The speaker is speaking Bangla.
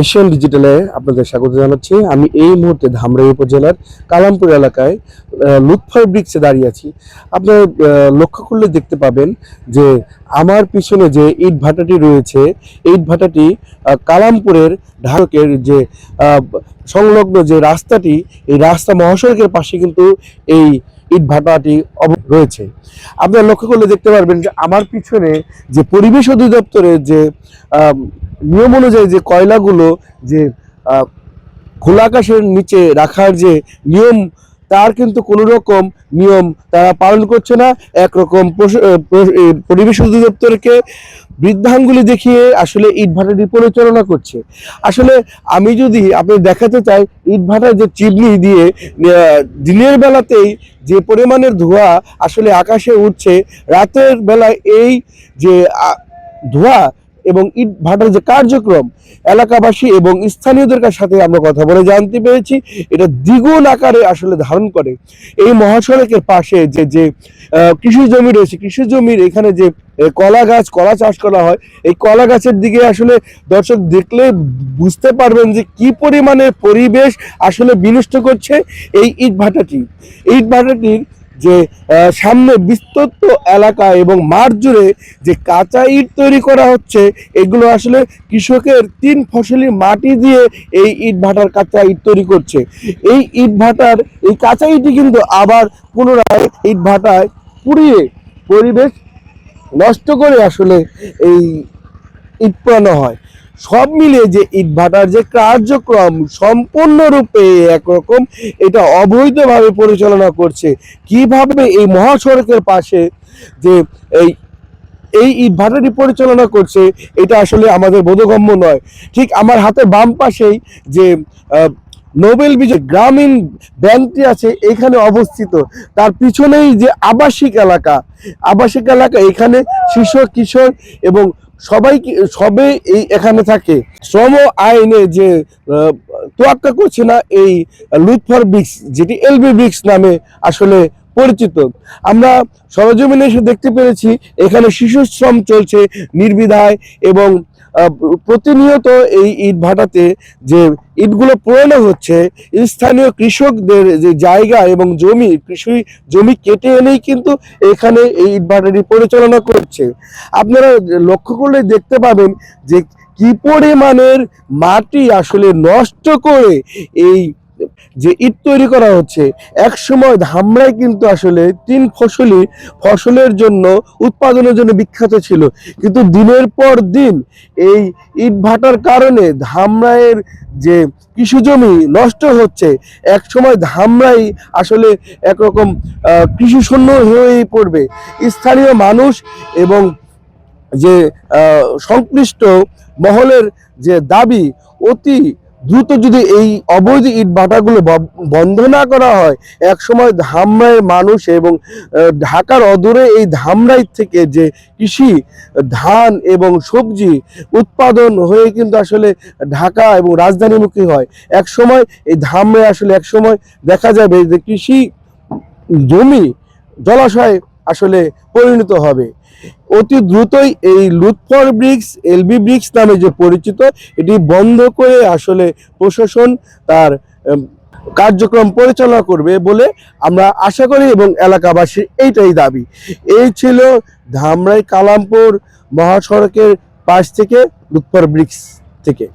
এশিয়ান ডিজিটালে আপনাদের স্বাগত জানাচ্ছি। আমি এই মুহূর্তে ধামরাই উপজেলার কালামপুর এলাকায় লুৎফর ব্রিক্সে দাঁড়িয়ে আছি। আপনারা লক্ষ্য করলে দেখতে পাবেন যে আমার পিছনে যে ইট ভাটাটি রয়েছে, ইট ভাটাটি কালামপুরের ঢাকের যে সংলগ্ন যে রাস্তাটি, এই রাস্তা মহাসড়কের পাশে কিন্তু এই ইট ভাটাটি রয়েছে। আপনারা লক্ষ্য করলে দেখতে পারবেন যে আমার পিছনে যে পরিবেশ অধিদপ্তরের যে নিয়ম অনুযায়ী যে কয়লাগুলো যে খোলা আকাশের নিচে রাখার যে নিয়ম, তার কিন্তু কোনো রকম নিয়ম তারা পালন করছে না। একরকম পরিবেশ অধিদপ্তরকে বৃদ্ধাঙ্গুলি দেখিয়ে আসলে ইট ভাটাটি পরিচালনা করছে। আসলে আমি যদি আপনি দেখাতে চাই, ইট ভাটার যে চিমনি দিয়ে দিনের বেলাতেই যে পরিমাণের ধোঁয়া আসলে আকাশে উঠছে, রাতের বেলায় এই যে ধোঁয়া এবং ইট ভাটার যে কার্যক্রম, এলাকাবাসী এবং স্থানীয়দের সাথে আমরা কথা বলে জানতে পেরেছি এটা দ্বিগুণ আকারে আসলে ধারণ করে। এই মহাসড়কের পাশে যে যে কৃষি জমি রয়েছে, কৃষি জমির এখানে যে কলা গাছ, কলা চাষ করা হয়, এই কলা গাছের দিকে আসলে দর্শক দেখলে বুঝতে পারবেন যে কি পরিমাণে পরিবেশ আসলে বিনষ্ট করছে এই ইট ভাটাটি। ইট ভাটাটির যে সামনে বিস্তৃত এলাকা এবং মাঠ জুড়ে যে কাঁচা ইট তৈরি করা হচ্ছে, এগুলো আসলে কৃষকের 3 ফসলি মাটি দিয়ে এই ইট ভাটার কাঁচা ইট তৈরি করছে। এই ইট ভাটার এই কাঁচা ইটই কিন্তু আবার পুনরায় ইট ভাটায় পুড়িয়ে পরিবেশ নষ্ট করে আসলে এই ইট পোড়ানো হয়। সব মিলিয়ে যে ইট ভাটার যে কার্যক্রম সম্পূর্ণরূপে একরকম, এটা অবৈধভাবে পরিচালনা করছে। কিভাবে এই মহাসড়কের পাশে যে এই ইট ভাটাটি পরিচালনা করছে, এটা আসলে আমাদের বোধগম্য নয়। ঠিক আমার হাতের বাম পাশেই যে নোবেল বিজয় গ্রামীণ ব্যাংকটি আছে, এখানে অবস্থিত। তার পিছনেই যে আবাসিক এলাকা, এখানে শিশু কিশোর এবং সবে এই এখানে থাকে। শ্রম আইনে যে তোয়াক্কা করছে না এই লুৎফর ব্রিক্স, যেটি এলবি ব্রিক্স নামে আসলে পরিচিত। আমরা সরজমিনে এসে দেখতে পেরেছি এখানে শিশু শ্রম চলছে নির্বিধায় এবং প্রতিনিয়ত এই ইট ভাটাতে যে ইটগুলো পোড়ানো হচ্ছে, স্থানীয় কৃষকদের যে জায়গা এবং জমি, কৃষি জমি কেটে এনেই কিন্তু এখানে এই ইট ভাটাটি পরিচালনা করছে। আপনারা লক্ষ্য করলে দেখতে পাবেন যে কি পরিমাণের মাটি আসলে নষ্ট করে এই যে ইট তৈরি করা হচ্ছে। এক সময় ধামরাই কিন্তু আসলে 3 ফসলের জন্য উৎপাদনের জন্য বিখ্যাত ছিল, কিন্তু দিনের পর দিন এই ইট ভাটার কারণে ধামরাইয়ের যে কৃষি জমি নষ্ট হচ্ছে। এক সময় ধামরাই আসলে একরকম কৃষি শূন্য হয়ে পড়বে। স্থানীয় মানুষ এবং যে সংশ্লিষ্ট মহলের যে দাবি, অতি দ্রুত যদি এই অবৈধ ইট ভাটাগুলো বন্ধ না করা হয়, এক সময় ধামরাইয়ের মানুষ এবং ঢাকার অদূরে এই ধামরাই থেকে যে কৃষি, ধান এবং সবজি উৎপাদন হয়ে কিন্তু আসলে ঢাকা এবং রাজধানীমুখী হয়। এক সময় এই ধামরাই আসলে এক সময় দেখা যাবে যে কৃষি জমি জলাশয় আসলে পরিণত হবে। অতি দ্রুতই এই লুৎফর ব্রিক্স, এলবি ব্রিক্স নামে যে পরিচিত, এটি বন্ধ করে আসলে প্রশাসন তার কার্যক্রম পরিচালনা করবে বলে আমরা আশা করি এবং এলাকাবাসীর এইটাই দাবি। এই ছিল ধামরাই কালামপুর মহাসড়কের পাশ থেকে লুৎফর ব্রিক্স থেকে।